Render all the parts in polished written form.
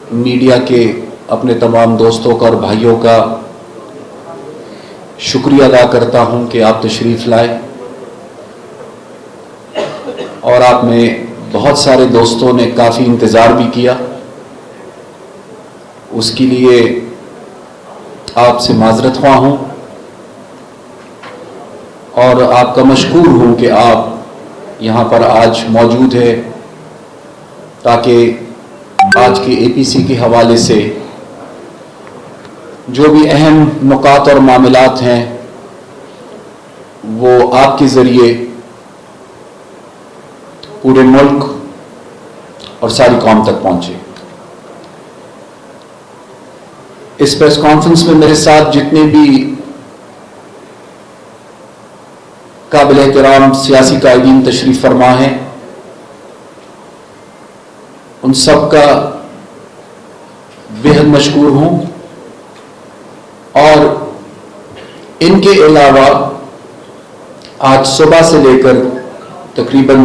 Media के अपने तमाम दोस्तों का और भाइयों का शुक्रिया अदा करता हूं कि आप तशरीफ़ लाए और आप में बहुत सारे दोस्तों ने काफ़ी इंतज़ार भी किया। उसके लिए आपसे माज़रत ख्वाह हूं और आपका मशकूर हूं कि आप यहाँ पर आज मौजूद है ताकि आज के एपीसी के हवाले से जो भी अहम नुकात और मामलात हैं वो आपके ज़रिए पूरे मुल्क और सारी कौम तक पहुँचे। इस प्रेस कॉन्फ्रेंस में मेरे साथ जितने भी काबिल एहतराम सियासी कायदीन तशरीफ़ फरमा हैं, उन सब का बेहद मशकूर हूँ और इनके अलावा आज सुबह से लेकर तकरीबन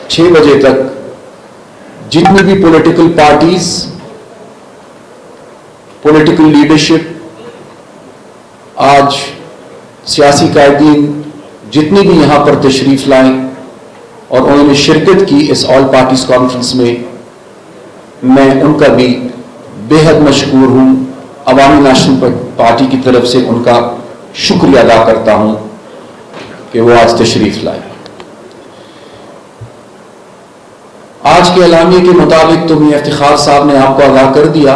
6 बजे तक जितनी भी पॉलिटिकल पार्टीज, पॉलिटिकल लीडरशिप, आज सियासी कायदीन जितनी भी यहाँ पर तशरीफ़ लाएं और उन्होंने शिरकत की इस ऑल पार्टीज कॉन्फ्रेंस में, मैं उनका भी बेहद मशकूर हूँ। अवामी नेशनल पार्टी की तरफ से उनका शुक्रिया अदा करता हूँ कि वो आज तशरीफ़ लाए। आज के एलामिये के मुताबिक तो मियां इफ्तिखार साहब ने आपको आगाह कर दिया।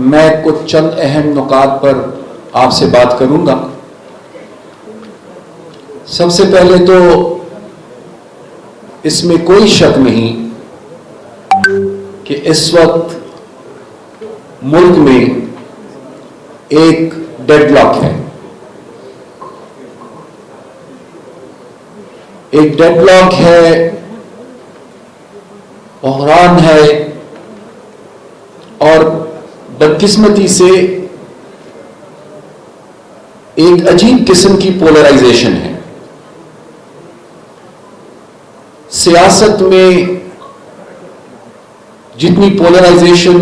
मैं कुछ चंद अहम नुकात पर आपसे बात करूंगा। सबसे पहले तो इसमें कोई शक नहीं कि इस वक्त मुल्क में एक डेडलॉक है, एक डेडलॉक है, बहरान है और बदकिस्मती से एक अजीब किस्म की पोलराइजेशन है। सियासत में जितनी पोलराइजेशन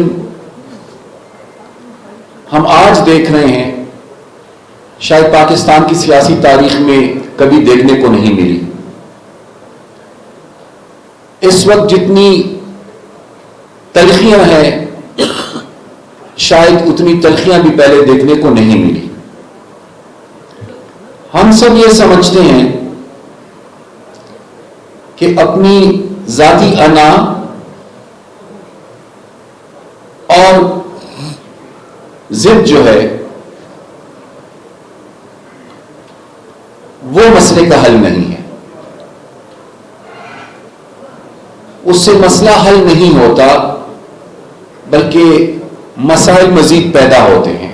हम आज देख रहे हैं, शायद पाकिस्तान की सियासी तारीख में कभी देखने को नहीं मिली। इस वक्त जितनी तलखियां हैं, शायद उतनी तलखियां भी पहले देखने को नहीं मिली। हम सब ये समझते हैं कि अपनी जाती अना और जिद जो है वो मसले का हल नहीं है। उससे मसला हल नहीं होता बल्कि मसाइल मजीद पैदा होते हैं।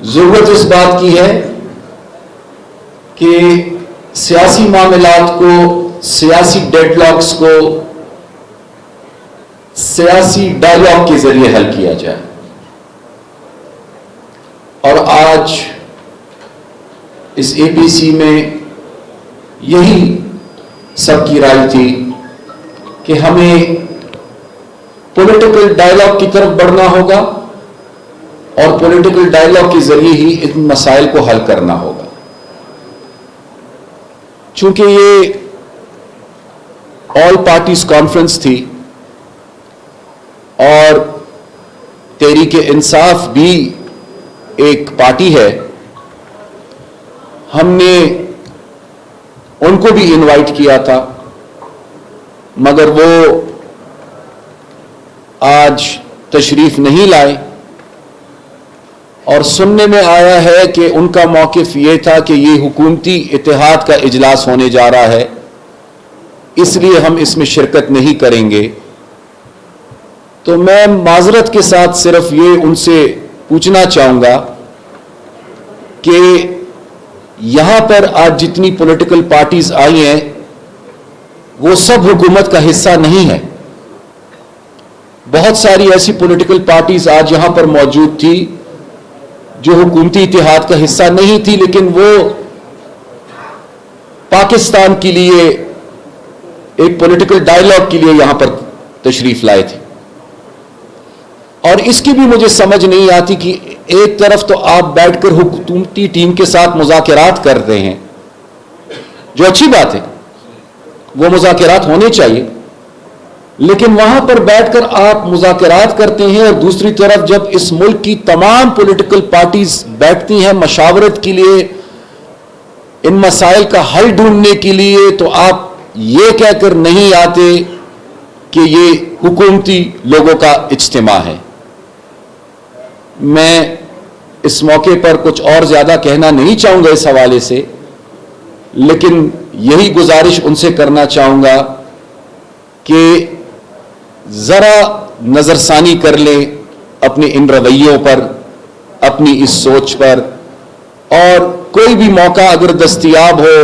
जरूरत इस बात की है कि सियासी मामलात को, सियासी डेडलॉक्स को सियासी डायलॉग के जरिए हल किया जाए। और आज इस एपीसी में यही सबकी राय थी कि हमें पॉलिटिकल डायलॉग की तरफ बढ़ना होगा और पॉलिटिकल डायलॉग के जरिए ही इन मसाइल को हल करना होगा। चूंकि ये ऑल पार्टीज कॉन्फ्रेंस थी और तहरीक इंसाफ भी एक पार्टी है, हमने उनको भी इनवाइट किया था, मगर वो आज तशरीफ नहीं लाए। और सुनने में आया है कि उनका मौक़िफ़ ये था कि ये हुकूमती इत्तेहाद का इजलास होने जा रहा है, इसलिए हम इसमें शिरकत नहीं करेंगे। तो मैं माजरत के साथ सिर्फ ये उनसे पूछना चाहूँगा कि यहाँ पर आज जितनी पॉलिटिकल पार्टीज आई हैं वो सब हुकूमत का हिस्सा नहीं है। बहुत सारी ऐसी पॉलिटिकल पार्टीज आज यहाँ पर मौजूद थी जो हुकूमती इत्तेहाद का हिस्सा नहीं थी, लेकिन वो पाकिस्तान के लिए ایک پولیٹیکل ڈائیلاگ کے لیے یہاں پر تشریف لائے تھے. اور اس کی بھی مجھے سمجھ نہیں آتی کہ ایک طرف تو آپ بیٹھ کر حکومتی ٹیم کے ساتھ مذاکرات کرتے ہیں، جو اچھی بات ہے، وہ مذاکرات ہونے چاہیے، لیکن وہاں پر بیٹھ کر آپ مذاکرات کرتے ہیں اور دوسری طرف جب اس ملک کی تمام پولیٹیکل پارٹیز بیٹھتی ہیں مشاورت کے لیے، ان مسائل کا حل ڈھونڈنے کے لیے، تو آپ یہ کہہ کر نہیں آتے کہ یہ حکومتی لوگوں کا اجتماع ہے. میں اس موقع پر کچھ اور زیادہ کہنا نہیں چاہوں گا اس حوالے سے، لیکن یہی گزارش ان سے کرنا چاہوں گا کہ ذرا نظر ثانی کر لیں اپنے ان رویوں پر، اپنی اس سوچ پر، اور کوئی بھی موقع اگر دستیاب ہو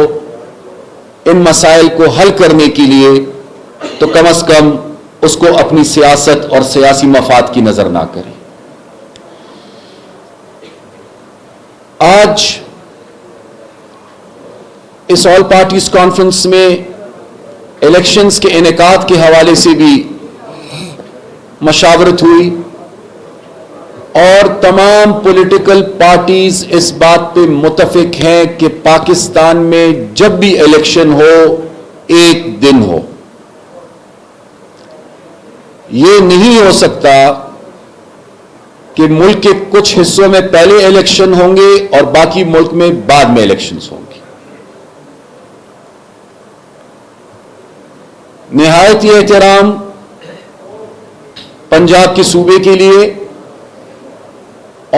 ان مسائل کو حل کرنے کے لیے تو کم از کم اس کو اپنی سیاست اور سیاسی مفاد کی نظر نہ کریں. آج اس آل پارٹیز کانفرنس میں الیکشنز کے انعقاد کے حوالے سے بھی مشاورت ہوئی اور تمام پولیٹیکل پارٹیز اس بات پہ متفق ہیں کہ پاکستان میں جب بھی الیکشن ہو ایک دن ہو. یہ نہیں ہو سکتا کہ ملک کے کچھ حصوں میں پہلے الیکشن ہوں گے اور باقی ملک میں بعد میں الیکشنز ہوں گے. نہایت ہی احترام پنجاب کے صوبے کے لیے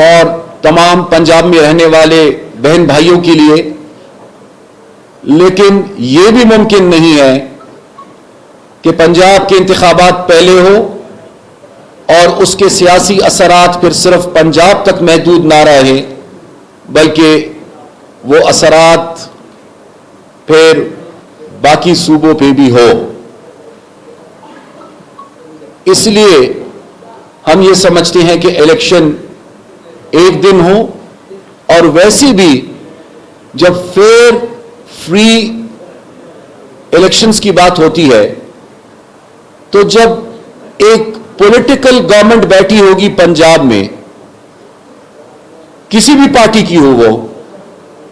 اور تمام پنجاب میں رہنے والے بہن بھائیوں کے لیے، لیکن یہ بھی ممکن نہیں ہے کہ پنجاب کے انتخابات پہلے ہو اور اس کے سیاسی اثرات پھر صرف پنجاب تک محدود نہ رہے، بلکہ وہ اثرات پھر باقی صوبوں پہ بھی ہو. اس لیے ہم یہ سمجھتے ہیں کہ الیکشن ایک دن ہو، اور ویسے بھی جب فیئر فری الیکشنز کی بات ہوتی ہے تو جب ایک پولیٹیکل گورنمنٹ بیٹھی ہوگی پنجاب میں، کسی بھی پارٹی کی ہو وہ،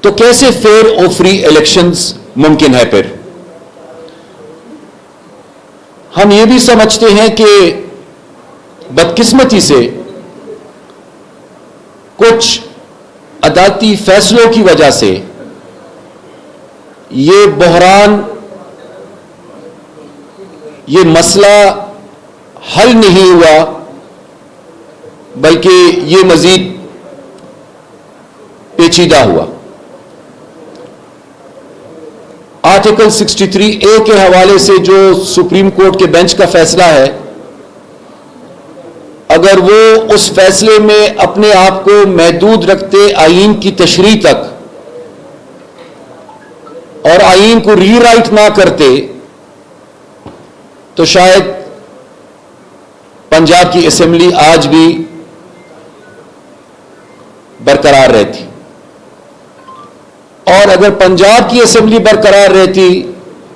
تو کیسے فیئر اور فری الیکشنز ممکن ہے؟ پھر ہم یہ بھی سمجھتے ہیں کہ بدقسمتی سے کچھ عدالتی فیصلوں کی وجہ سے یہ بحران، یہ مسئلہ حل نہیں ہوا، بلکہ یہ مزید پیچیدہ ہوا. آرٹیکل 63A کے حوالے سے جو سپریم کورٹ کے بینچ کا فیصلہ ہے، اگر وہ اس فیصلے میں اپنے آپ کو محدود رکھتے آئین کی تشریح تک اور آئین کو ری رائٹ نہ کرتے تو شاید پنجاب کی اسمبلی آج بھی برقرار رہتی، اور اگر پنجاب کی اسمبلی برقرار رہتی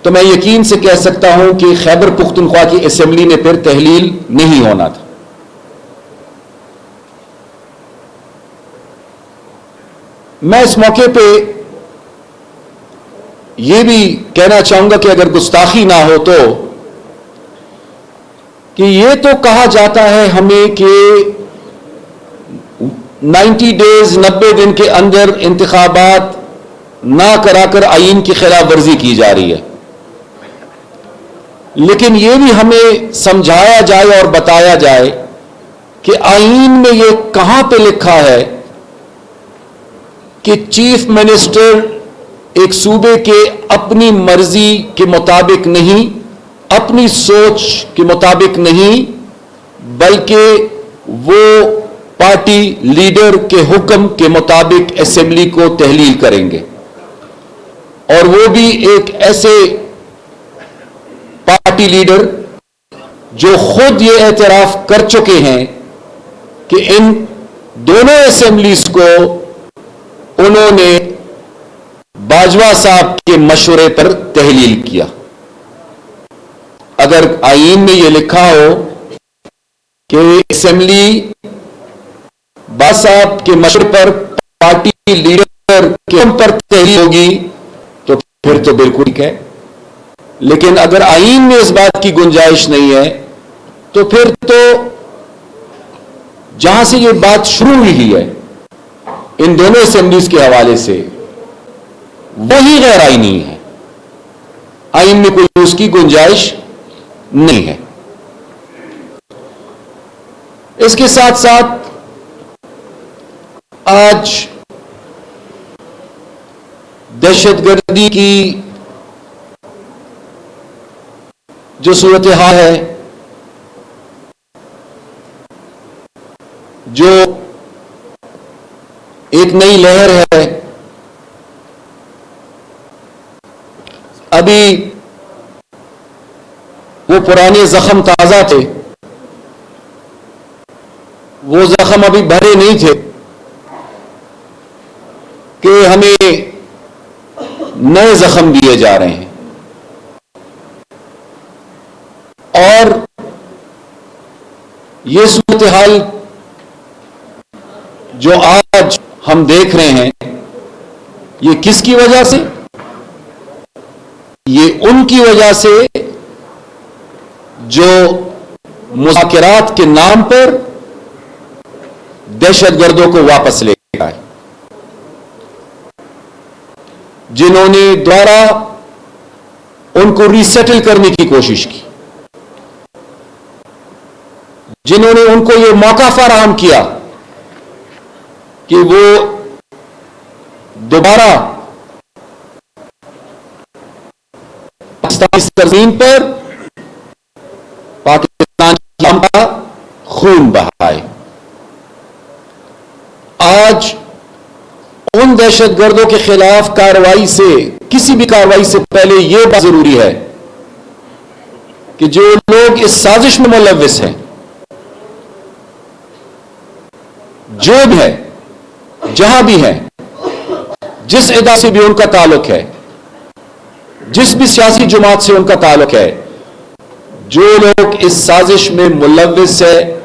تو میں یقین سے کہہ سکتا ہوں کہ خیبر پختونخوا کی اسمبلی نے پھر تحلیل نہیں ہونا تھا. میں اس موقع پہ یہ بھی کہنا چاہوں گا کہ اگر گستاخی نہ ہو تو کہ یہ تو کہا جاتا ہے ہمیں کہ 90 ڈیز 90 دن کے اندر انتخابات نہ کرا کر آئین کی خلاف ورزی کی جا رہی ہے، لیکن یہ بھی ہمیں سمجھایا جائے اور بتایا جائے کہ آئین میں یہ کہاں پہ لکھا ہے کہ چیف منسٹر ایک صوبے کے اپنی مرضی کے مطابق نہیں، اپنی سوچ کے مطابق نہیں، بلکہ وہ پارٹی لیڈر کے حکم کے مطابق اسمبلی کو تحلیل کریں گے، اور وہ بھی ایک ایسے پارٹی لیڈر جو خود یہ اعتراف کر چکے ہیں کہ ان دونوں اسمبلیز کو انہوں نے باجوہ صاحب کے مشورے پر تحلیل کیا. अगर आईन में ये लिखा हो कि असेंबली बास साहब के मशवरे पर पार्टी लीडर के पर तहरीर होगी तो फिर तो बिल्कुल ठीक है, लेकिन अगर आईन में इस बात की गुंजाइश नहीं है तो फिर तो जहां से ये बात शुरू हुई है इन दोनों असेंबलीज के हवाले से वही गैर आईनी है, आईन में कोई उसकी गुंजाइश नहीं है। इसके साथ साथ आज दहशतगर्दी की जो सूरत हाल है, जो एक नई लहर है, अभी वो पुराने जख्म ताजा थे, वो जख्म अभी भरे नहीं थे कि हमें नए जख्म दिए जा रहे हैं। और ये सूरत हाल जो आज हम देख रहे हैं, ये किसकी वजह से? ये उनकी वजह से जो मुज़ाकरात के नाम पर दहशतगर्दों को वापस ले आए, जिन्होंने द्वारा उनको रीसेटल करने की कोशिश की, जिन्होंने उनको यह मौका फराहम किया कि वो दोबारा पाकिस्तान की सरजमीन पर पाकिस्तान का खून बहाए। आज उन दहशतगर्दों के खिलाफ कार्रवाई से, किसी भी कार्रवाई से पहले यह बात जरूरी है कि जो लोग इस साजिश में मुलव्विस हैं, जो भी है, जहां भी है, जिस इदारे से भी उनका ताल्लुक है, जिस भी सियासी जमात से उनका ताल्लुक है, जो लोग इस साजिश में मुलव्विस है,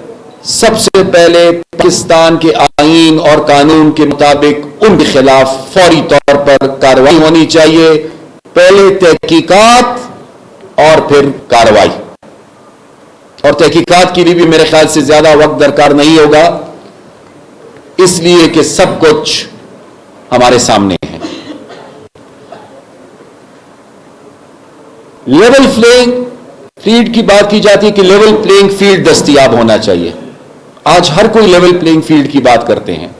सबसे पहले पाकिस्तान के आईन और कानून के मुताबिक उनके खिलाफ फौरी तौर पर कार्रवाई होनी चाहिए। पहले तहकीकात और फिर कार्रवाई। और तहकीकात के लिए भी मेरे ख्याल से ज्यादा वक्त दरकार नहीं होगा, इसलिए कि सब कुछ हमारे सामने है। लेवल प्लेइंग फील्ड की बात की जाती है कि लेवल प्लेइंग फील्ड दस्तयाब होना चाहिए। आज हर कोई लेवल प्लेइंग फील्ड की बात करते हैं।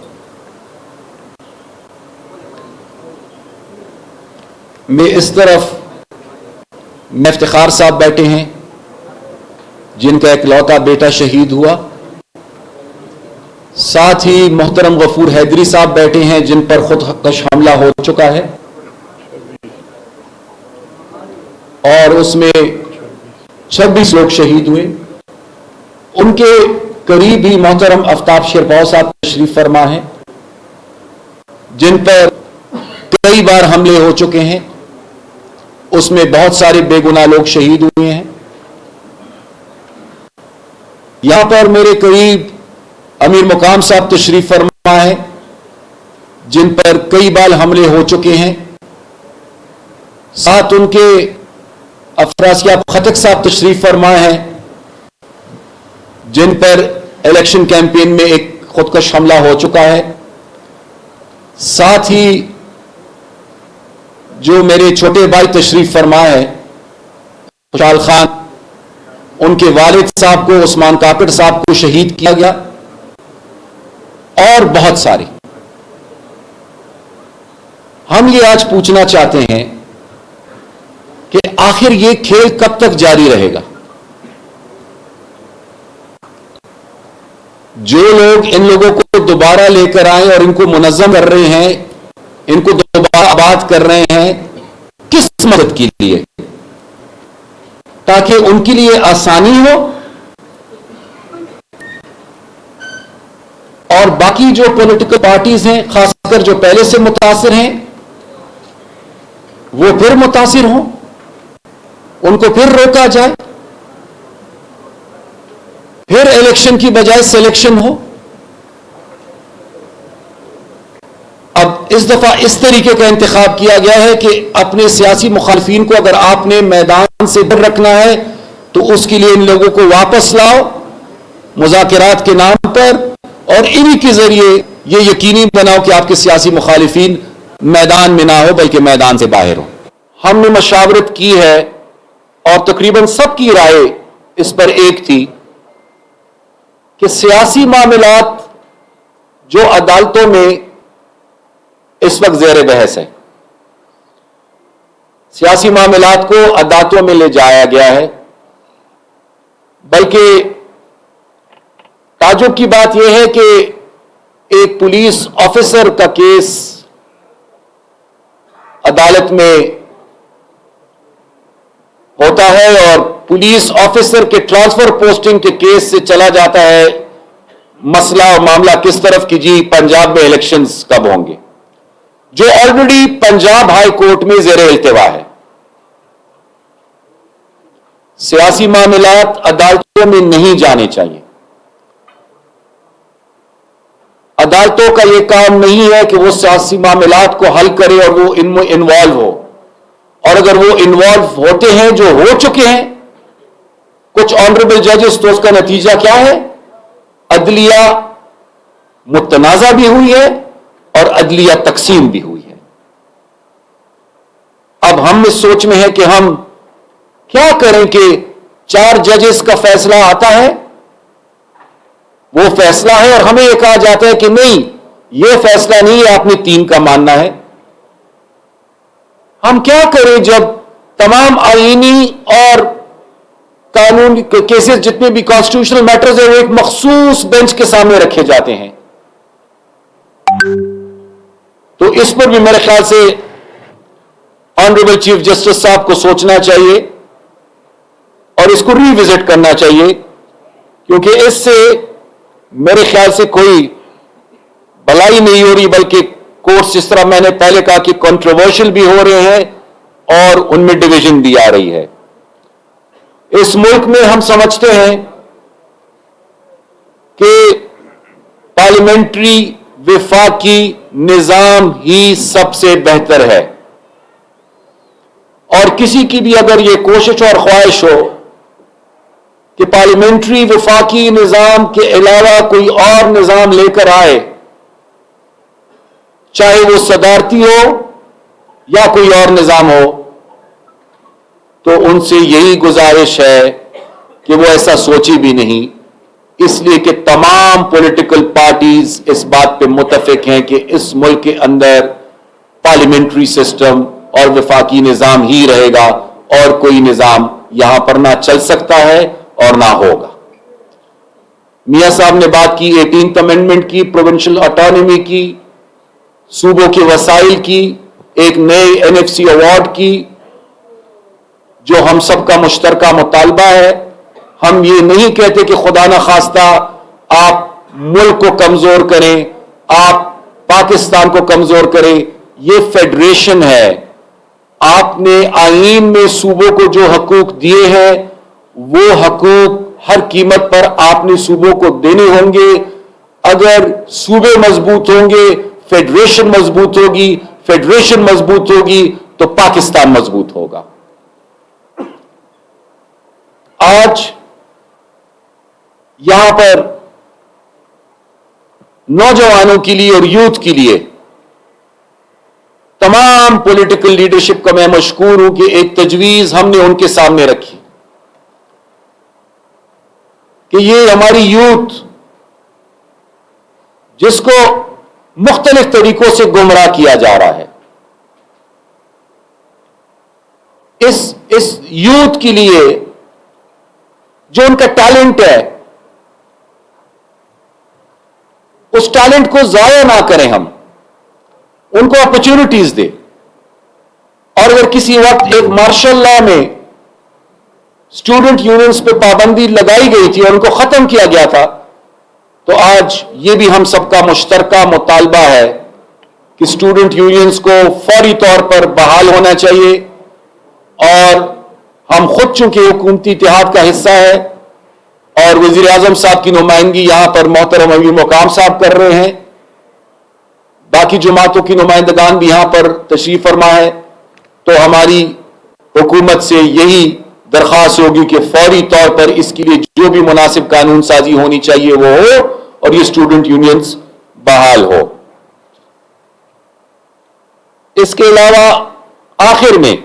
मैं इस तरफ इफ्तिखार साहब बैठे हैं, जिनका इकलौता बेटा शहीद हुआ। साथ ही मोहतरम गफूर हैदरी साहब बैठे हैं, जिन पर खुदकश हमला हो चुका है और उसमें 26 लोग शहीद हुए। उनके करीब ही मोहतरम आफ्ताब शेरपाव साहब तशरीफ फरमा हैं, जिन पर कई बार हमले हो चुके हैं, उसमें बहुत सारे बेगुनाह लोग शहीद हुए हैं। यहां पर मेरे करीब अमीर मुकाम साहब तशरीफ फरमा है, जिन पर कई बार हमले हो चुके हैं। साथ उनके अफरासियाब खटक साहब तशरीफ फरमा है, जिन पर इलेक्शन कैंपेन में एक खुदकश हमला हो चुका है। साथ ही जो मेरे छोटे भाई तशरीफ फरमा है खुशहाल खान, उनके वालिद साहब को, उस्मान काकड़ साहब को शहीद किया गया, और बहुत सारे। हम ये आज पूछना चाहते हैं कि आखिर ये खेल कब तक जारी रहेगा? जो लोग इन लोगों को दोबारा लेकर आए और इनको मुनज़्ज़म कर रहे हैं, इनको दोबारा आबाद कर रहे हैं, किस मकसद के लिए? ताकि उनके लिए आसानी हो और बाकी जो पॉलिटिकल पार्टीज हैं, खासकर जो पहले से मुतासिर हैं, वो फिर मुतासिर हों, उनको फिर रोका जाए। پھر الیکشن کی بجائے سلیکشن ہو. اب اس دفعہ اس طریقے کا انتخاب کیا گیا ہے کہ اپنے سیاسی مخالفین کو اگر آپ نے میدان سے دور رکھنا ہے تو اس کے لیے ان لوگوں کو واپس لاؤ مذاکرات کے نام پر، اور انہی کے ذریعے یہ یقینی بناؤ کہ آپ کے سیاسی مخالفین میدان میں نہ ہو بلکہ میدان سے باہر ہو. ہم نے مشاورت کی ہے اور تقریباً سب کی رائے اس پر ایک تھی کہ سیاسی معاملات جو عدالتوں میں اس وقت زیر بحث ہے، سیاسی معاملات کو عدالتوں میں لے جایا گیا ہے. بلکہ تعجب کی بات یہ ہے کہ ایک پولیس آفیسر کا کیس عدالت میں ہوتا ہے اور پولیس آفیسر کے ٹرانسفر پوسٹنگ کے کیس سے چلا جاتا ہے مسئلہ اور معاملہ کس طرف کی جی پنجاب میں الیکشنز کب ہوں گے، جو آلریڈی پنجاب ہائی کورٹ میں زیر التوا ہے. سیاسی معاملات عدالتوں میں نہیں جانے چاہیے. عدالتوں کا یہ کام نہیں ہے کہ وہ سیاسی معاملات کو حل کرے اور وہ ان میں انوالو ہو، اور اگر وہ انوالو ہوتے ہیں جو ہو چکے ہیں کچھ آنریبل ججز تو اس کا نتیجہ کیا ہے؟ عدلیہ متنازع بھی ہوئی ہے اور عدلیہ تقسیم بھی ہوئی ہے. اب ہم اس سوچ میں ہے کہ ہم کیا کریں کہ 4 ججز کا فیصلہ آتا ہے، وہ فیصلہ ہے اور ہمیں یہ کہا جاتا ہے کہ نہیں یہ فیصلہ نہیں ہے، آپ نے 3 کا ماننا ہے. ہم کیا کریں جب تمام آئینی اور قانون کیسز جتنے بھی کانسٹیٹیوشنل میٹرز ہیں وہ ایک مخصوص بینچ کے سامنے رکھے جاتے ہیں. تو اس پر بھی میرے خیال سے آنریبل چیف جسٹس صاحب کو سوچنا چاہیے اور اس کو ری وزٹ کرنا چاہیے، کیونکہ اس سے میرے خیال سے کوئی بھلائی نہیں ہو رہی بلکہ کورٹس جس طرح میں نے پہلے کہا کہ کنٹروورشل بھی ہو رہے ہیں اور ان میں ڈویژن بھی آ رہی ہے. اس ملک میں ہم سمجھتے ہیں کہ پارلیمنٹری وفاقی نظام ہی سب سے بہتر ہے، اور کسی کی بھی اگر یہ کوشش اور خواہش ہو کہ پارلیمنٹری وفاقی نظام کے علاوہ کوئی اور نظام لے کر آئے، چاہے وہ صدارتی ہو یا کوئی اور نظام ہو، تو ان سے یہی گزارش ہے کہ وہ ایسا سوچی بھی نہیں. اس لیے کہ تمام پولیٹیکل پارٹیز اس بات پہ متفق ہیں کہ اس ملک کے اندر پارلیمنٹری سسٹم اور وفاقی نظام ہی رہے گا اور کوئی نظام یہاں پر نہ چل سکتا ہے اور نہ ہوگا. میاں صاحب نے بات کی 18th امینڈمنٹ کی، پروونشل آٹونومی کی، صوبوں کے وسائل کی، ایک نئے NFC ایوارڈ کی، جو ہم سب کا مشترکہ مطالبہ ہے. ہم یہ نہیں کہتے کہ خدا نہ خواستہ آپ ملک کو کمزور کریں، آپ پاکستان کو کمزور کریں. یہ فیڈریشن ہے. آپ نے آئین میں صوبوں کو جو حقوق دیے ہیں وہ حقوق ہر قیمت پر آپ نے صوبوں کو دینے ہوں گے. اگر صوبے مضبوط ہوں گے فیڈریشن مضبوط ہوگی، فیڈریشن مضبوط ہوگی تو پاکستان مضبوط ہوگا. آج یہاں پر نوجوانوں کے لیے اور یوتھ کے لیے تمام پولیٹیکل لیڈرشپ کا میں مشکور ہوں کہ ایک تجویز ہم نے ان کے سامنے رکھی کہ یہ ہماری یوتھ جس کو مختلف طریقوں سے گمراہ کیا جا رہا ہے، اس یوتھ کے لیے جو ان کا ٹیلنٹ ہے اس ٹیلنٹ کو ضائع نہ کریں، ہم ان کو اپرچونٹیز دیں. اور اگر کسی وقت ایک مارشل لا میں اسٹوڈنٹ یونینز پہ پابندی لگائی گئی تھی اور ان کو ختم کیا گیا تھا، تو آج یہ بھی ہم سب کا مشترکہ مطالبہ ہے کہ اسٹوڈنٹ یونینز کو فوری طور پر بحال ہونا چاہیے. اور ہم خود چونکہ حکومتی اتحاد کا حصہ ہے اور وزیر اعظم صاحب کی نمائندگی یہاں پر محترم امیر مقام صاحب کر رہے ہیں. باقی جماعتوں کی نمائندگان بھی یہاں پر تشریف فرما ہے. تو ہماری حکومت سے یہی درخواست ہوگی کہ فوری طور پر اس کے لیے جو بھی مناسب قانون سازی ہونی چاہیے وہ ہو اور یہ اسٹوڈنٹ یونینز بحال ہو. اس کے علاوہ آخر میں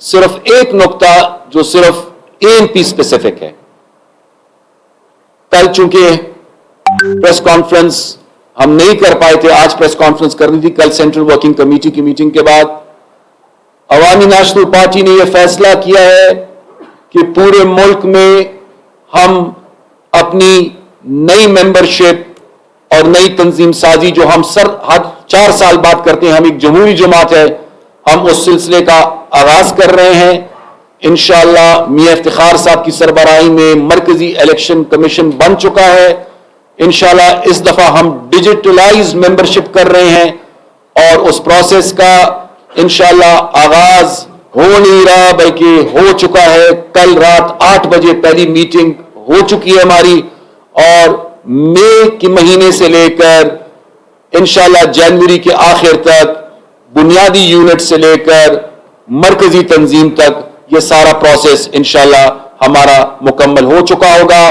صرف ایک نقطہ جو صرف ANP اسپیسیفک ہے. کل چونکہ پریس کانفرنس ہم نہیں کر پائے تھے, آج پریس کانفرنس کرنی تھی, کل سینٹرل ورکنگ کمیٹی کی میٹنگ کے بعد عوامی نیشنل پارٹی نے یہ فیصلہ کیا ہے کہ پورے ملک میں ہم اپنی نئی ممبرشپ اور نئی تنظیم سازی جو ہم ہر 4 سال بعد کرتے ہیں, ہم ایک جمہوری جماعت ہے, ہم اس سلسلے کا آغاز کر رہے ہیں. انشاءاللہ میاں افتخار صاحب کی سربراہی میں مرکزی الیکشن کمیشن بن چکا ہے. انشاءاللہ اس دفعہ ہم ڈیجیٹلائز ممبرشپ کر رہے ہیں اور اس پروسیس کا انشاءاللہ آغاز ہو نہیں رہا بلکہ ہو چکا ہے. کل رات 8 بجے پہلی میٹنگ ہو چکی ہے ہماری, اور مئی کے مہینے سے لے کر انشاءاللہ جنوری کے آخر تک بنیادی یونٹ سے لے کر مرکزی تنظیم تک یہ سارا پروسیس انشاءاللہ ہمارا مکمل ہو چکا ہوگا.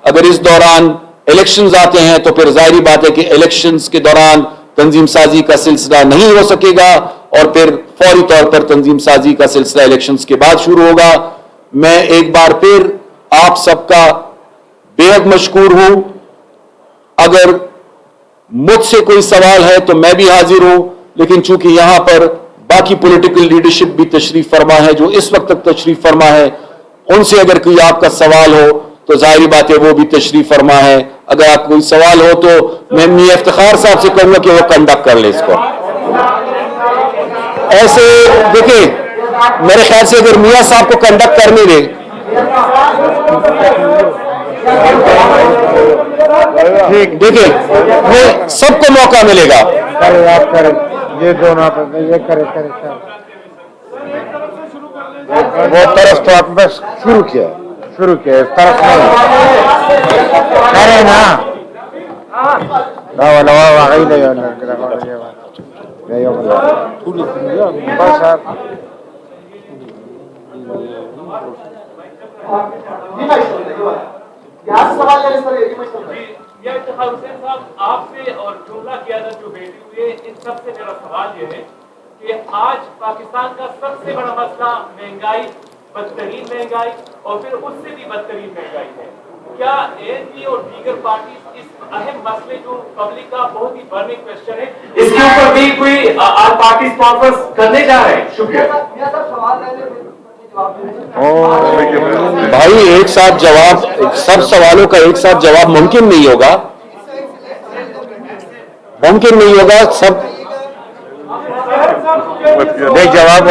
اگر اس دوران الیکشنز آتے ہیں تو پھر ظاہری بات ہے کہ الیکشنز کے دوران تنظیم سازی کا سلسلہ نہیں ہو سکے گا اور پھر فوری طور پر تنظیم سازی کا سلسلہ الیکشنز کے بعد شروع ہوگا. میں ایک بار پھر آپ سب کا بے حد مشکور ہوں. اگر مجھ سے کوئی سوال ہے تو میں بھی حاضر ہوں, لیکن چونکہ یہاں پر باقی پولیٹیکل لیڈرشپ بھی تشریف فرما ہے جو اس وقت تک تشریف فرما ہے, ان سے اگر کوئی آپ کا سوال ہو تو ظاہری بات ہے وہ بھی تشریف فرما ہے. اگر آپ کوئی سوال ہو تو میں میاں افتخار صاحب سے کہوں گا کہ وہ کنڈکٹ کر لے اس کو. ایسے دیکھیں میرے خیال سے اگر میاں صاحب کو کنڈکٹ کرنے دیں, دیکھیں وہ سب کو موقع ملے گا. یہ دونوں یہ کرے وہ طرف تو آپ بس شروع کیا اس طرف کرے نا افتخار حسین صاحب آپ سے اور جملہ قیادت جو بیٹھی ہوئی ہے, ان سب سے میرا سوال یہ ہے کہ آج پاکستان کا سب سے بڑا مسئلہ مہنگائی, بدترین مہنگائی اور پھر اس سے بھی بدترین مہنگائی ہے. کیا ANP اور دیگر پارٹیز اس اہم مسئلے جو پبلک کا بہت ہی برننگ کوشچن ہے اس کے اوپر بھی کوئی پارٹیز کانفرنس کرنے جا رہے ہیں؟ شکریہ. بھائی ایک ساتھ جواب, سب سوالوں کا ایک ساتھ جواب ممکن نہیں ہوگا, سب جواب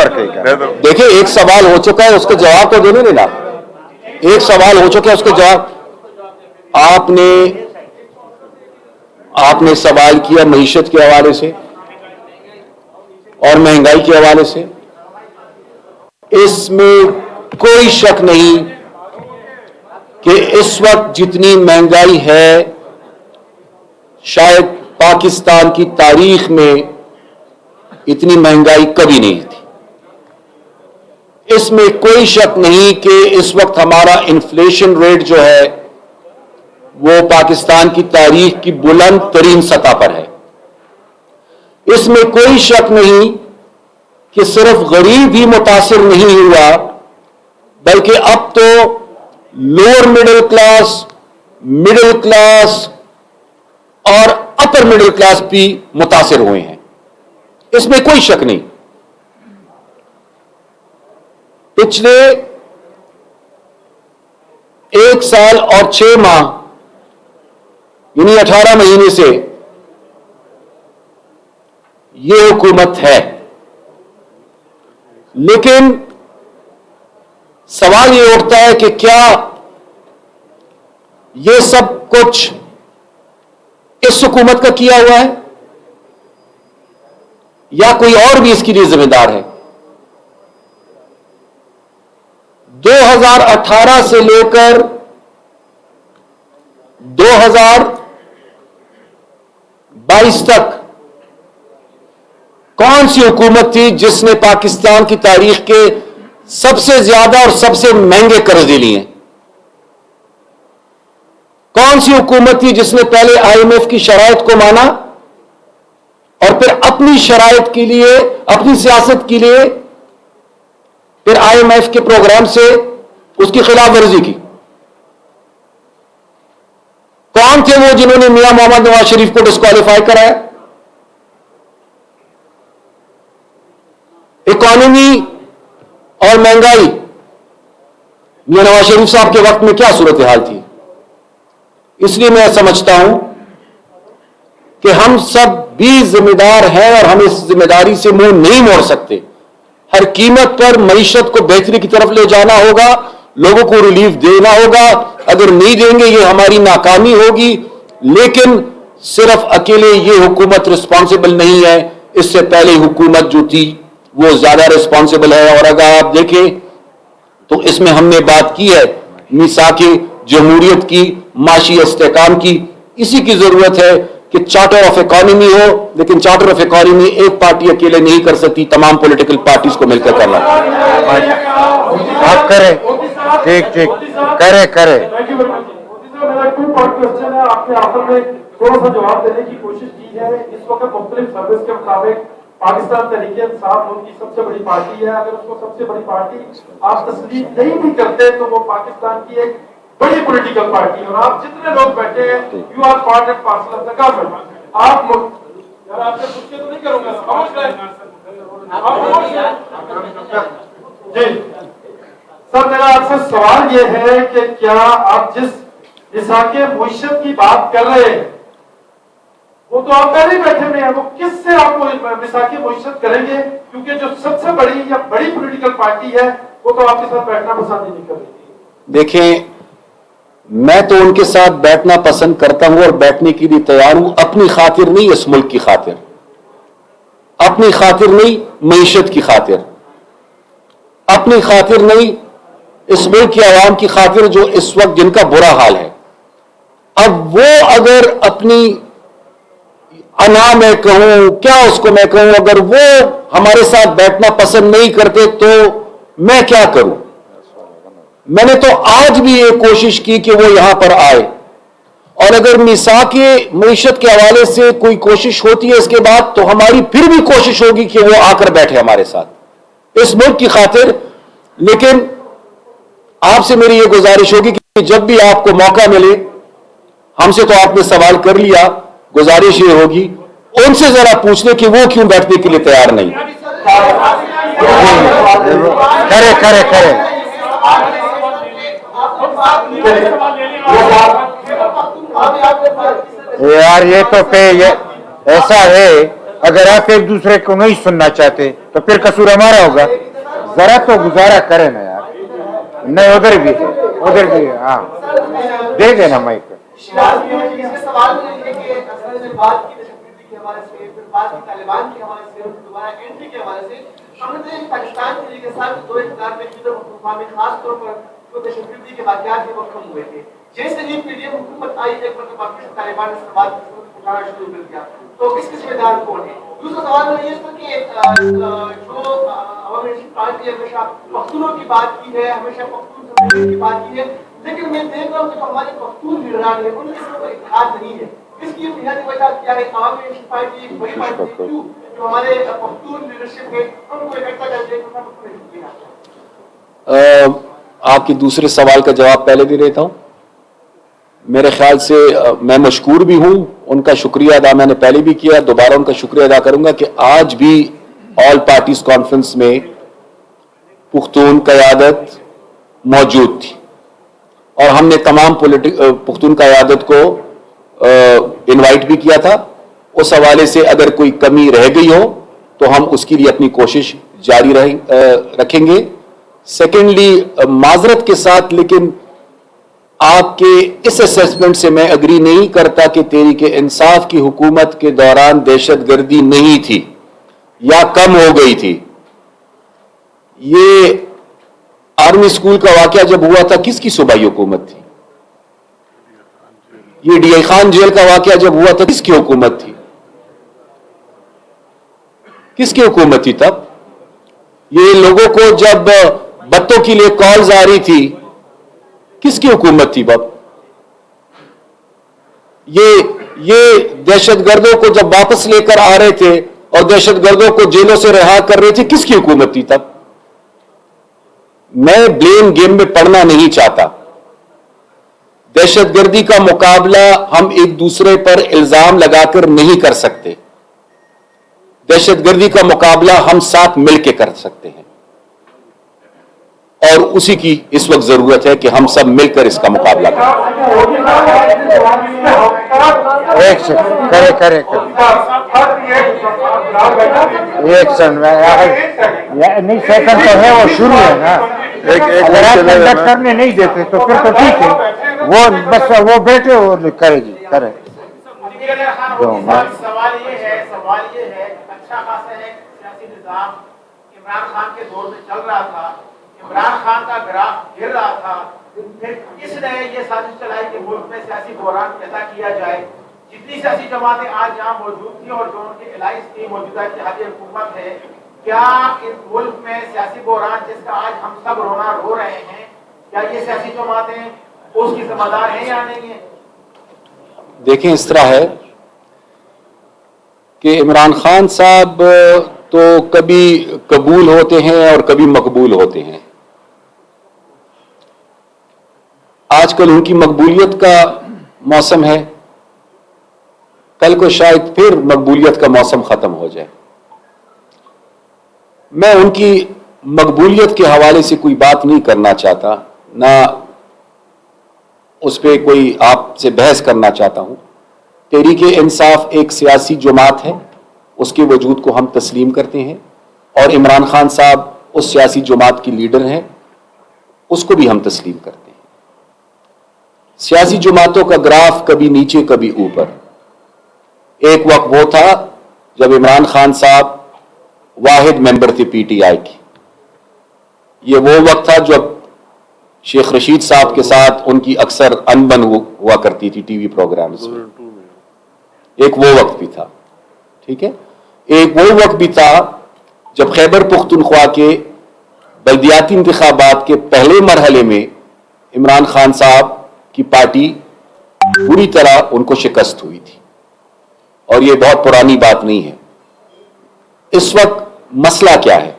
دیکھیں ایک سوال ہو چکا ہے اس کا جواب تو دینے دینا. ایک سوال ہو چکا ہے اس کا جواب. آپ نے سوال کیا معیشت کے حوالے سے اور مہنگائی کے حوالے سے. اس میں کوئی شک نہیں کہ اس وقت جتنی مہنگائی ہے شاید پاکستان کی تاریخ میں اتنی مہنگائی کبھی نہیں تھی. اس میں کوئی شک نہیں کہ اس وقت ہمارا انفلیشن ریٹ جو ہے وہ پاکستان کی تاریخ کی بلند ترین سطح پر ہے. اس میں کوئی شک نہیں کہ صرف غریب ہی متاثر نہیں ہوا بلکہ اب تو لوور مڈل کلاس اور اپر مڈل کلاس بھی متاثر ہوئے ہیں. اس میں کوئی شک نہیں. پچھلے 1 سال اور 6 ماہ یعنی 18 مہینے سے یہ حکومت ہے, لیکن سوال یہ اٹھتا ہے کہ کیا یہ سب کچھ اس حکومت کا کیا ہوا ہے یا کوئی اور بھی اس کے لیے ذمہ دار ہے؟ 2018 से लेकर 2022 तक कौन सी हुकूमत थी जिसने पाकिस्तान की तारीख के सबसे ज्यादा और सबसे महंगे कर्जे लिए? कौन सी हुकूमत थी जिसने पहले IMF की शराइत को माना और फिर अपनी शराइत के लिए, अपनी सियासत के लिए फिर IMF के प्रोग्राम से उसकी खिलाफ वर्जी की? कौन थे वो जिन्होंने मियां मोहम्मद नवाज शरीफ को डिस्क्वालीफाई कराया? इकॉनमी और महंगाई, मियां नवाज शरीफ साहब के वक्त में क्या सूरत हाल थी? इसलिए मैं समझता हूं कि हम सब भी जिम्मेदार हैं और हम इस जिम्मेदारी से मुंह नहीं मोड़ सकते। हर कीमत पर मईशत को बेहतरी की तरफ ले जाना होगा, लोगों को रिलीफ देना होगा। अगर नहीं देंगे ये हमारी नाकामी होगी। लेकिन सिर्फ अकेले ये हुकूमत रिस्पॉन्सिबल नहीं है, इससे पहले हुकूमत जो थी वो ज्यादा रिस्पॉन्सिबल है। और अगर आप देखें तो इसमें हमने बात की है मीसाके जमहूरियत की, माशी इस्तेकाम की। इसी की जरूरत है कि चार्टर ऑफ इकॉनमी हो, लेकिन चार्टर ऑफ इकॉनमी एक पार्टी अकेले नहीं कर सकती, तमाम पॉलिटिकल पार्टीज को मिलकर करना। आप करें, ठीक ठीक, करे करे। Thank you very much. Modi साहब, मेरा 2 पार्ट क्वेश्चन है, आपने आखिर में थोड़ा सा जवाब देने की कोशिश की है। इस वक्त मुख्तलिफ सर्विस के मुताबिक पाकिस्तान तहरीक इंसाफ मुल्क की सबसे बड़ी पार्टी है। अगर उसको सबसे बड़ी पार्टी आप तस्लीम नहीं भी करते तो वो पाकिस्तान की एक बड़ी पॉलिटिकल पार्टी है। और आप जितने लोग बैठे हैं, you are part and parcel of the government. आप यार आपसे पूछ के तो नहीं करूंगा, समझ गए जी। सर, मेरा आपसे सवाल ये है कि क्या आप जिस मिसाके मुईशत की बात कर रहे हैं वो तो आप पहले ही बैठे हुए हैं, वो किससे आप मिसाके मुईशत करेंगे? क्योंकि जो सबसे बड़ी या बड़ी पॉलिटिकल पार्टी है वो तो आपके साथ बैठना पसंद ही नहीं कर रही। देखें, मैं तो उनके साथ बैठना पसंद करता हूं और बैठने के लिए तैयार हूं, अपनी खातिर नहीं, इस मुल्क की खातिर। अपनी खातिर नहीं, मईशत की खातिर। अपनी खातिर नहीं, इस मुल्क की आवाम की खातिर जो इस वक्त जिनका बुरा हाल है। अब वो अगर अपनी अना मैं कहूं, क्या उसको मैं कहूं, अगर वो हमारे साथ बैठना पसंद नहीं करते तो मैं क्या करूं? मैंने तो आज भी ये कोशिश की कि वो यहां पर आए, और अगर मिसाके मईशत के हवाले से कोई कोशिश होती है इसके बाद, तो हमारी फिर भी कोशिश होगी कि वो आकर बैठे हमारे साथ इस मुल्क की खातिर। लेकिन आपसे मेरी ये गुजारिश होगी कि जब भी आपको मौका मिले, हमसे तो आपने सवाल कर लिया, गुजारिश ये होगी उनसे जरा पूछ ले कि वो क्यों बैठने के लिए तैयार नहीं। करे करे करे। यार ये तो ये ऐसा है, अगर आप एक दूसरे को नहीं सुनना चाहते तो फिर कसूर हमारा होगा। जरा तो गुजारा करें ना यार। नहीं, उधर भी है, उधर भी है। हाँ, दे देना माइक। सवाल ये है कि असल में बात की तशद्दुद के हवाले से, फिर बात की तालिबान के हवाले से, दोबारा एंट्री के हवाले से, हमने पाकिस्तान के साथ 2000 में में खास तौर पर जो तशद्दुद के वाक़यात हैं वो कम हुए थे। जैसे ही पीडीएम हुकूमत आई, एक मरतबा फिर तालिबान ने सवाल उठाना शुरू कर दिया। तो इसके जिम्मेदार कौन है? दूसरा सवाल ये है कि जो अवामी नेशनल पार्टी हमेशा पख्तूनों की बात की है, हमेशा पख्तून की बात की है, लेकिन मैं देख रहा हूँ कि जो हमारे पख्तून लीडरान है उनके इसमें कोई इत्तेहाद नहीं है। इसकी बुनियादी वजह क्या है? अवामी नेशनल पार्टी एक बड़ी पार्टी क्यों जो हमारे पख्तून लीडरशिप है उनको इकट्ठा करके आपके दूसरे सवाल का जवाब पहले दे देता हूं। मेरे ख्याल से मैं मशकूर भी हूं, उनका शुक्रिया अदा मैंने पहले भी किया, दोबारा उनका शुक्रिया अदा करूंगा कि आज भी ऑल पार्टीज कॉन्फ्रेंस में पुख्तून क़यादत मौजूद थी और हमने तमाम पुख्तून क़यादत को इनवाइट भी किया था। उस हवाले से अगर कोई कमी रह गई हो तो हम उसके लिए अपनी कोशिश जारी रखेंगे। सेकेंडली, माजरत के साथ, लेकिन आपके इस असेसमेंट से मैं एग्री नहीं करता कि तहरीक इंसाफ की हुकूमत के दौरान दहशतगर्दी नहीं थी या कम हो गई थी। ये आर्मी आर्मी स्कूल का वाकया जब हुआ था किसकी सूबाई हुकूमत थी? ये डीआई खान जेल का वाकया जब हुआ था किसकी हुकूमत थी? किसकी हुकूमत थी तब? ये लोगों को जब बत्तों के लिए कॉल्स आ रही थी किसकी हुकूमत थी तब? ये दहशतगर्दों को जब वापस लेकर आ रहे थे और दहशतगर्दों को जेलों से रिहा कर रहे थे किसकी हुकूमत थी तब? मैं ब्लेम गेम में पड़ना नहीं चाहता। दहशतगर्दी का मुकाबला हम एक दूसरे पर इल्जाम लगाकर नहीं कर सकते। दहशतगर्दी का मुकाबला हम साथ मिलकर कर सकते हैं और उसी की इस वक्त जरूरत है कि हम सब मिलकर इसका मुकाबला करें। एक सेकंड करे एक सेकंड नहीं, सेकंड तो है, वो शुरू है ना। अगर आप कंडक्ट करने नहीं देते तो फिर तो ठीक है, वो बस वो बैठे वो करेगी करे। सवाल ये है अच्छा खासा है सियासी निजाम इमरान खान के दौर में चल रहा था, इमरान खान का ग्राफ गिर रहा था, फिर किसने ये साजिश चलाई कि मुल्क में सियासी बहरान पैदा किया जाए। जितनी सियासी जमातें आज यहाँ मौजूद थी और जो उनके एलाइंस की मौजूदा इत्तेहादी हुकूमत है, क्या इस मुल्क में सियासी बहरान जिसका आज हम सब रोना रो रहे हैं, क्या ये सियासी जमातें उसकी जिम्मेदार हैं या नहीं है? देखें, इस तरह है कि इमरान खान साहब तो कभी कबूल होते हैं और कभी मकबूल होते हैं। आजकल उनकी मकबूलियत का मौसम है, कल को शायद फिर मकबूलियत का मौसम खत्म हो जाए। मैं उनकी मकबूलियत के हवाले से कोई बात नहीं करना चाहता, ना उस पर कोई आपसे बहस करना चाहता हूं। तहरीक इंसाफ एक सियासी जमात है, उसके वजूद को हम तस्लीम करते हैं और इमरान खान साहब उस सियासी जमात की लीडर हैं, उसको भी हम तस्लीम करते हैं। सियासी जमातों का ग्राफ कभी नीचे कभी ऊपर। एक वक्त वो था जब इमरान खान साहब वाहिद मेंबर थे पीटीआई की। ये वो वक्त था जब शेख रशीद साहब के साथ उनकी अक्सर अनबन हुआ करती थी टीवी प्रोग्राम्स में। एक वो वक्त भी था, ठीक है। एक वो वक्त भी था जब खैबर पुख्तनख्वा के बल्दियाती इंतखाबात के पहले मरहले में इमरान खान साहब की पार्टी पूरी तरह उनको शिकस्त हुई थी और ये बहुत पुरानी बात नहीं है। इस वक्त मसला क्या है?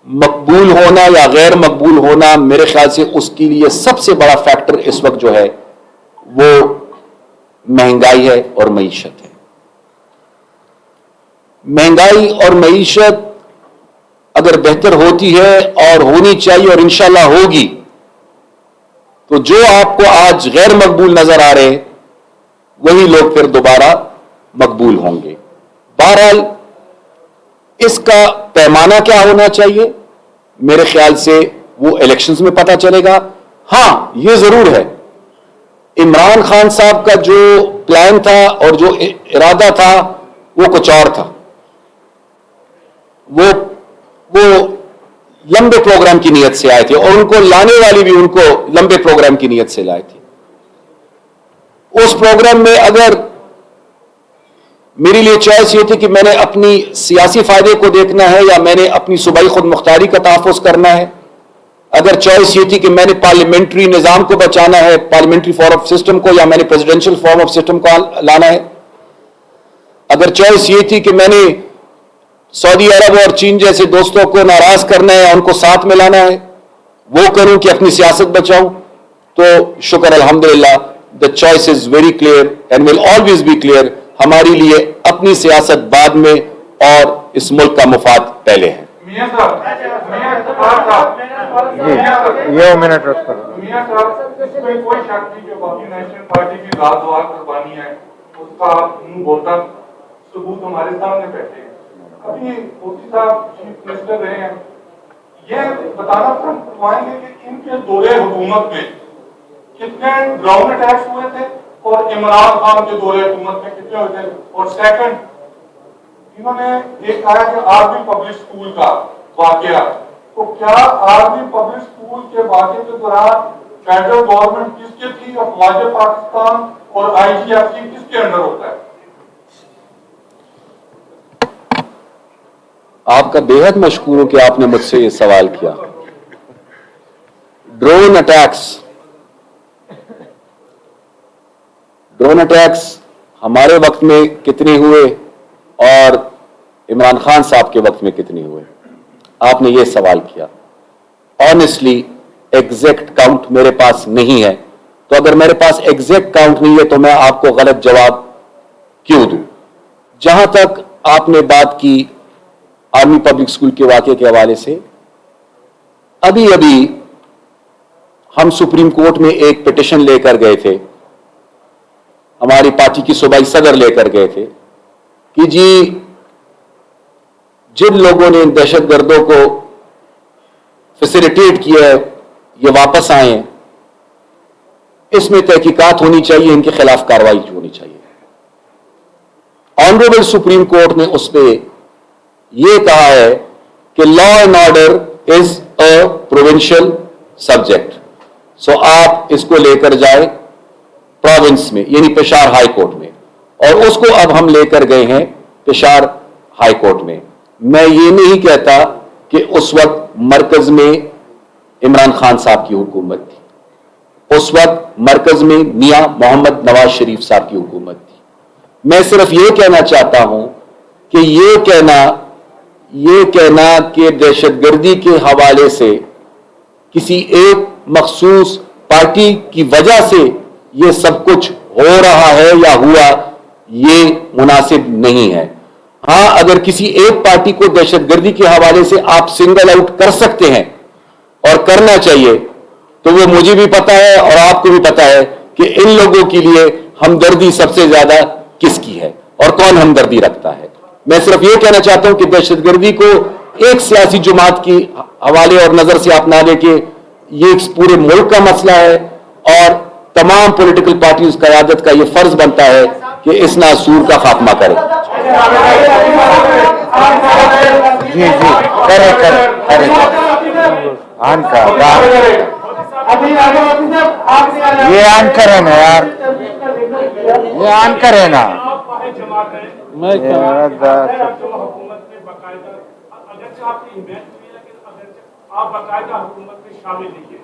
मकबूल होना या गैर मकबूल होना, मेरे ख्याल से उसके लिए सबसे बड़ा फैक्टर इस वक्त जो है वो महंगाई है और मईशत है। महंगाई और मईशत अगर बेहतर होती है और होनी चाहिए और इंशाल्लाह होगी, तो जो आपको आज गैर मकबूल नजर आ रहे वही लोग फिर दोबारा मकबूल होंगे। बहरहाल इसका पैमाना क्या होना चाहिए, मेरे ख्याल से वो इलेक्शंस में पता चलेगा। हां, ये जरूर है, इमरान खान साहब का जो प्लान था और जो इरादा था वो कुछ और था। वो लंबे प्रोग्राम की नीयत से आए थे और उनको लाने वाले भी उनको लंबे प्रोग्राम की नीयत से लाए थे। उस प्रोग्राम में अगर मेरे लिए चॉइस ये थी कि मैंने अपनी सियासी फायदे को देखना है या मैंने अपनी सूबाई खुद मुख्तारी का तहफ़्फ़ुज़ करना है, अगर चॉइस ये थी कि मैंने पार्लियामेंट्री निज़ाम को बचाना है, पार्लियामेंट्री फॉर्म ऑफ सिस्टम को, या मैंने प्रेसिडेंशियल फॉर्म ऑफ सिस्टम को लाना है, अगर चॉइस ये थी कि मैंने सऊदी अरब और चीन जैसे दोस्तों को नाराज करना है या उनको साथ में लाना है, वो करूं कि अपनी सियासत बचाऊं, तो शुक्र अल्हम्दुलिल्लाह, the choice is very clear and will always be clear. हमारे लिए अपनी सियासत बाद में और इस मुल्क का मुफाद पहले है। मियां साहब, ये मिनट रख कर मियां साहब, इसमें कोई शक नहीं जो बाकी नेशनल पार्टी की रातवार कुर्बानी है उसका मुंह बोलता सबूत हमारे सामने बैठे हैं। अभी मोदी साहब चीफ मिनिस्टर रहे हैं, ये बताना करवाएंगे कि इनके दौरे हुकूमत में कितने ग्राउंड अटैक्स हुए थे और इमरान खान के दौरे हुकूमत में कितने हुए थे। और सेकंड, इन्होंने एक कहा कि आर्मी पब्लिक स्कूल का वाकया तो क्या आर्मी पब्लिक स्कूल के वाक़े के दौरान फेडरल गवर्नमेंट किसके थी, अफवाज पाकिस्तान और IGF किसके अंडर होता है? आपका बेहद मशकूर हूं कि आपने मुझसे ये सवाल किया। ड्रोन अटैक्स हमारे वक्त में कितने हुए और इमरान खान साहब के वक्त में कितने हुए, आपने ये सवाल किया। ऑनेस्टली एग्जैक्ट काउंट मेरे पास नहीं है, तो अगर मेरे पास एग्जैक्ट काउंट नहीं है तो मैं आपको गलत जवाब क्यों दूं। जहां तक आपने बात की आर्मी पब्लिक स्कूल के वाकये के हवाले से, अभी अभी हम सुप्रीम कोर्ट में एक पिटीशन लेकर गए थे, हमारी पार्टी की सूबाई सदर लेकर गए थे कि जी जिन लोगों ने इन दहशतगर्दों को फैसिलिटेट किया है ये वापस आए हैं, इसमें तहकीकात होनी चाहिए, इनके खिलाफ कार्रवाई होनी चाहिए। ऑनरेबल सुप्रीम कोर्ट ने उस पर यह कहा है कि law and order is a provincial subject, so आप इसको लेकर जाए प्रोविंस में, यानी पेशावर हाई कोर्ट में, और उसको अब हम लेकर गए हैं पेशावर हाई कोर्ट में। मैं ये नहीं कहता कि उस वक्त मरकज में इमरान खान साहब की हुकूमत थी, उस वक्त मरकज में मियां मोहम्मद नवाज शरीफ साहब की हुकूमत थी। मैं सिर्फ ये कहना चाहता हूं कि ये कहना कि दहशतगर्दी के हवाले से किसी एक मखसूस पार्टी की वजह से ये सब कुछ हो रहा है या हुआ, ये मुनासिब नहीं है। हां, अगर किसी एक पार्टी को दहशतगर्दी के हवाले से आप सिंगल आउट कर सकते हैं और करना चाहिए, तो वो मुझे भी पता है और आपको भी पता है कि इन लोगों के लिए हमदर्दी सबसे ज्यादा किसकी है और कौन हमदर्दी रखता है। मैं सिर्फ ये कहना चाहता हूं कि दहशतगर्दी को एक सियासी जमात की हवाले और नजर से आप ना देखें, ये पूरे मुल्क का मसला है और तमाम पॉलिटिकल पार्टीज क़यादत का ये फर्ज बनता है कि इस नासूर का खात्मा करें। जी करे आन का ये आन करे ना यार, ये आन करे ना। मैं आप बाकायदा हुकूमत में शामिल नहीं है,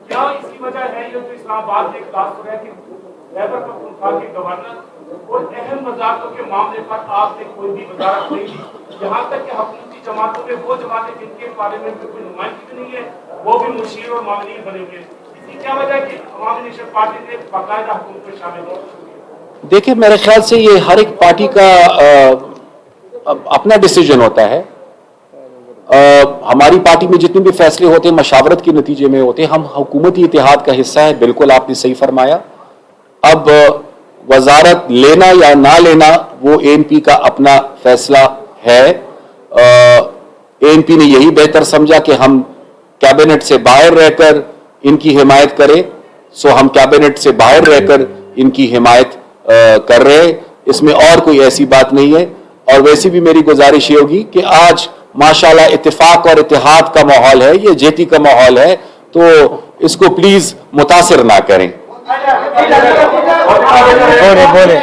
क्या इसकी वजह है ये जो इस्लामाबाद में इख्तिलाफ हो रहा है कि खैबर पख्तूनख्वा के गवर्नर और अहम वजारतों के मामले पर आपने कोई भी वजारत नहीं दी, यहाँ तक कि हुकूमती जमातों में वो जमातें जिनके पार्लियामेंट में कोई नुमाइंदगी नहीं है वो भी मुशीर और मामलीन बनेंगे। इसकी क्या वजह है कि अवामी नेशनल पार्टी ने बाकायदा हुकूमत में शामिल हो? देखिए, मेरे ख्याल से ये हर एक पार्टी का अपना डिसीजन होता है। हमारी पार्टी में जितने भी फैसले होते हैं मशावरत के नतीजे में होते हैं, हम हुकूमती इत्तेहाद का हिस्सा है, बिल्कुल आपने सही फरमाया। अब वजारत लेना या ना लेना वो ANP का अपना फैसला है। ANP ने यही बेहतर समझा कि हम कैबिनेट से बाहर रहकर इनकी हिमायत करें, सो हम कैबिनेट से बाहर रहकर इनकी हिमायत कर रहे हैं, इसमें और कोई ऐसी बात नहीं है। और वैसे भी मेरी गुजारिश ये होगी कि आज माशाल्लाह इत्तेफाक और इत्तेहाद का माहौल है, ये जेती का माहौल है, तो इसको प्लीज मुतासिर ना करें। बोले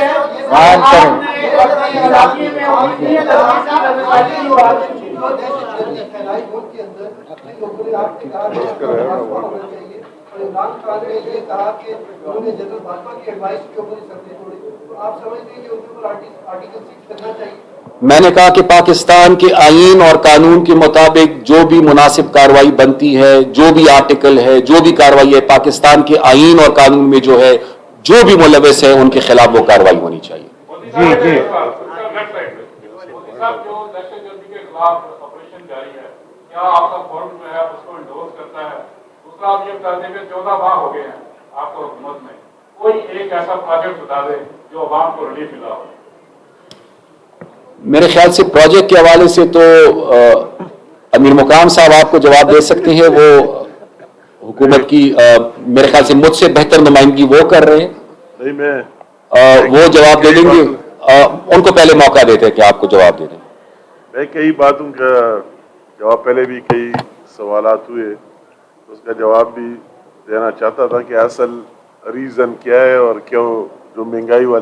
इमरान खान ने ये कहा कि उन्होंने जनरल भाजपा की एडवाइस के ऊपर सबसे छोड़ी, तो आप समझते हैं कि उनके ऊपर आर्टिकल 6 करना चाहिए? मैंने कहा कि पाकिस्तान के आईन और कानून के मुताबिक जो भी मुनासिब कार्रवाई बनती है, जो भी आर्टिकल है, जो भी कार्रवाई है, पाकिस्तान के आईन और कानून में जो है, जो भी मुलविस है, उनके खिलाफ वो कार्रवाई होनी चाहिए। जी ऑपरेशन जारी है, क्या आपका फॉर्म जो है उसको इंडोर्स करता है? दूसरा, आप ये बता दें कि 14 माह हो गए हैं आपको हुकूमत में, कोई एक ऐसा प्रोजेक्ट बता दे जो अवाम को रिलीफ मिला हो। मेरे ख्याल से प्रोजेक्ट के हवाले से तो अमीर मुकाम साहब आपको जवाब दे सकते हैं, वो हुकूमत की मेरे ख्याल से मुझसे बेहतर नुमाइंदगी वो कर रहे हैं। नहीं, मैं वो जवाब दे देंगे, उनको पहले मौका देते हैं कि आपको जवाब दे दें। मैं कई बातों का जवाब पहले भी कई सवालात हुए तो उसका जवाब भी देना चाहता था कि असल रीज़न क्या है और क्यों जो महंगाई वाली